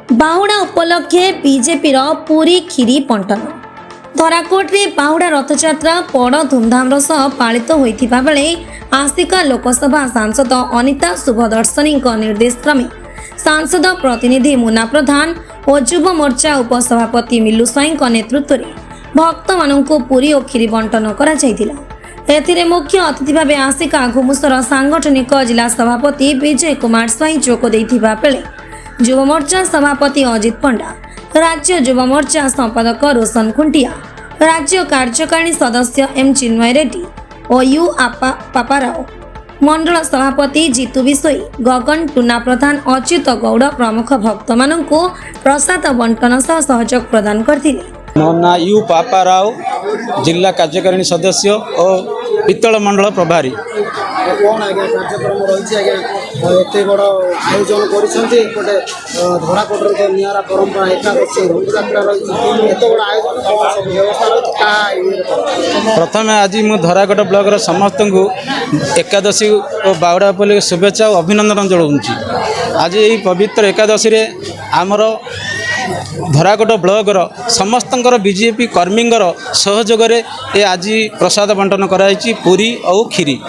बाहुड़ा उपलक्षे BJP पूरी खीरी बंटन धराकोटे बाहुड़ा रथयात्रा बड़ धूमधाम सह पालित होता बेले आसिका लोकसभा सांसद अनिता शुभदर्शनी निर्देश क्रमे सांसद प्रतिनिधि मुना प्रधान और युव मोर्चा उपसभापति मिलु स्वाईं नेतृत्व में भक्त मानू पुरी और खीरी बंटन कर मुख्य अतिथि भाव आसिका घुमुसर सांगठनिक जिला सभापति विजय कुमार स्वाईं जोग देथिबा बेले युव मोर्चा सभापति अजित पंडा, राज्य युव मोर्चा संपादक रोशन खुंटिया, राज्य कार्यकारिणी सदस्य एम चिन्मय रेड्डी और यू पापाराव, मंडल सभापति जीतू बिशोई, गगन टुना प्रधान, अच्युत गौड़ प्रमुख भक्त मानू प्रसाद बंटन सह सहयोग प्रदान करथिले। मो ना यू पापाराव, जिला कार्यकारिणी सदस्य और पित्तल मंडल प्रभारी। कौन आज्ञा कार्यक्रम रही एत बड़ आयोजन करते धराकोटर जो निरा परंपरा एकादशी रथयात्रा रही एत बड़ आयोजन व्यवस्था रही। प्रथम आज मु धराकोट ब्लॉक समस्त को एकादशी और बाहुड़ा उपलक्षे शुभेच्छा और अभिनंदन जनाऊँगी। आज यही पवित्र एकादशी रे आमर धराकोट ब्लॉक समस्त बीजेपी कर्मी सहयोग ये आज प्रसाद बंटन कराई पूरी और खीरी।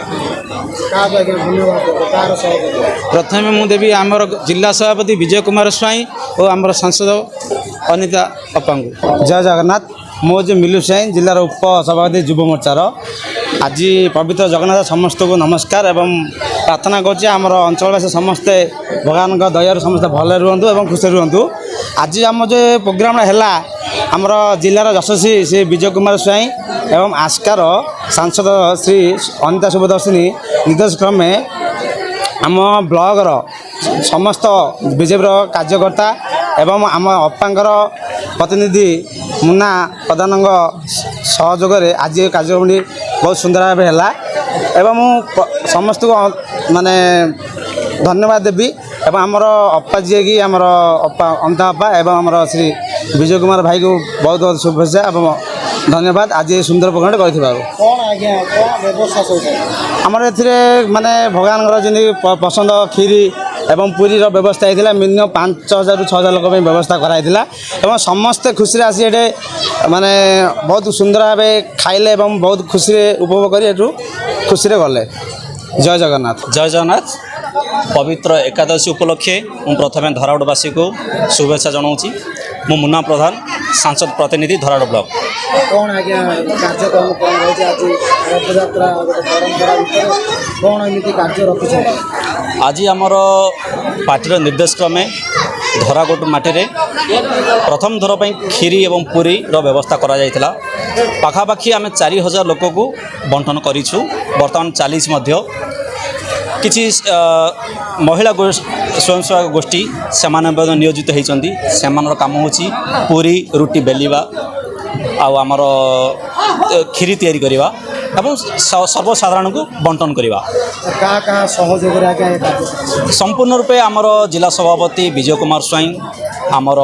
प्रथम मु देवी आमर जिला सभापति विजय कुमार स्वाईं और आमर सांसद अनिता अपा को। जय जगन्नाथ। मो जो मिलु स्वाईं जिलार उप सभापति युव मोर्चार आज पवित्र जगन्नाथ समस्त को नमस्कार एवं प्रार्थना करछि आमर अंचलवासी समस्ते भगवान दयार समस्ते भल रुहतु एवं खुशी रुहतु। आज आम जो प्रोग्राम है आमर जिलार यशस्वी श्री विजय कुमार स्वाईं एवं आस्कार सांसद श्री अनिता शुभदर्शिनी निर्देश क्रमे आम ब्लॉगर समस्त बीजेपी कार्यकर्ता एवं आम अपांकर प्रतिनिधि मुना प्रधान सहयोग आज कार्यक्रम बहुत सुंदर भाव है एवं समस्त को माने धन्यवाद देवी एवं आमर अपा जी की आमर अपा अनिता अपा एवं आमर श्री विजय कुमार भाई को बहुत बहुत शुभेच्छा एवं धन्यवाद आज ये सुंदर प्रोग्राम आमर ए माने भगवान जी पसंद खीरी एवं पूरी व्यवस्था होता मिनिमम 5000 ରୁ 6000 लोक व्यवस्था कराइला एवं समस्ते खुशी आसी ये माने बहुत सुंदर भाव खाइले एवं बहुत खुशी उपभोग कर खुशी गले। जय जगन्नाथ। जय जगन्नाथ। पवित्र एकादशी उपलक्षे मु प्रथम धराकोटवासी को शुभेच्छा जनाऊँगी। मु मुन्ना प्रधान सांसद प्रतिनिधि धराकोट ब्लॉक। कौन आज्ञा कार्यक्रम कौन रही आज रथयात्रा परंपरा कौन एमती कार्य रखी आज आमर पार्टी निर्देश क्रमे धराकोट माटी प्रथम थर पर खीरी एवं पूरी व्यवस्था करा जायतिला। पाखापाखि आम 4000 लोक को बंटन करिछु। वर्तमान 40 मध्य किछि महिला स्वयं सहायक गोष्ठी से नियोजित होती से काम होची पूरी रुटी बेलिबा आमर खीरी तैयारी करवा एवं सर्वसाधारण को बंटन करवा। संपूर्ण रूपे आमर जिला सभापति विजय कुमार स्वाईं, आमर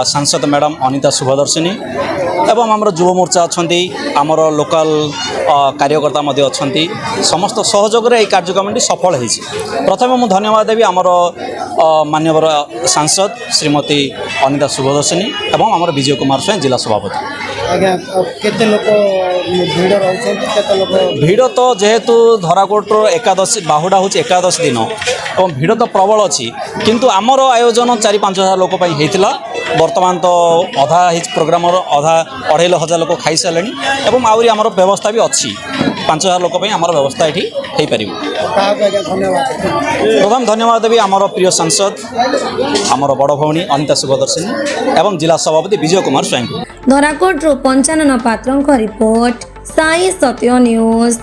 सांसद मैडम अनिता शुभदर्शिनी एवं आमर युव मोर्चा अच्छी आमर लोकल कार्यकर्ता मध्य अच्छी समस्त सहयोग ये कार्यक्रम सफल होती। प्रथम मुझे धन्यवाद देवी आमर माननीय सांसद श्रीमती अनिता शुभदर्शिनी एवं आमर विजय कुमार स्वाईं जिला सभापति। आज्ञा केते लोक भीड़ रहउछन केते लोक भीड़ तो जेहेतु धराकोट एकादशी बाहुड़ा हूँ एकादशी दिन और भीड़ तो प्रबल अच्छी किंतु आमर आयोजन 4-5 हजार लोक होता। वर्तमान तो अधा प्रोग्राम अधा 2500 लोक खाई सारे एवं आहरी आमर व्यवस्था भी अच्छी 5000 लोक आमर व्यवस्था ये हो पार। प्रथम धन्यवाद देवी आमर प्रिय सांसद आमर बड़ भौणी अनिता शुभदर्शिनी एवं जिला सभापति विजय कुमार स्वाईं। धराकोट 95 पात्रों रिपोर्ट साई सत्य न्यूज।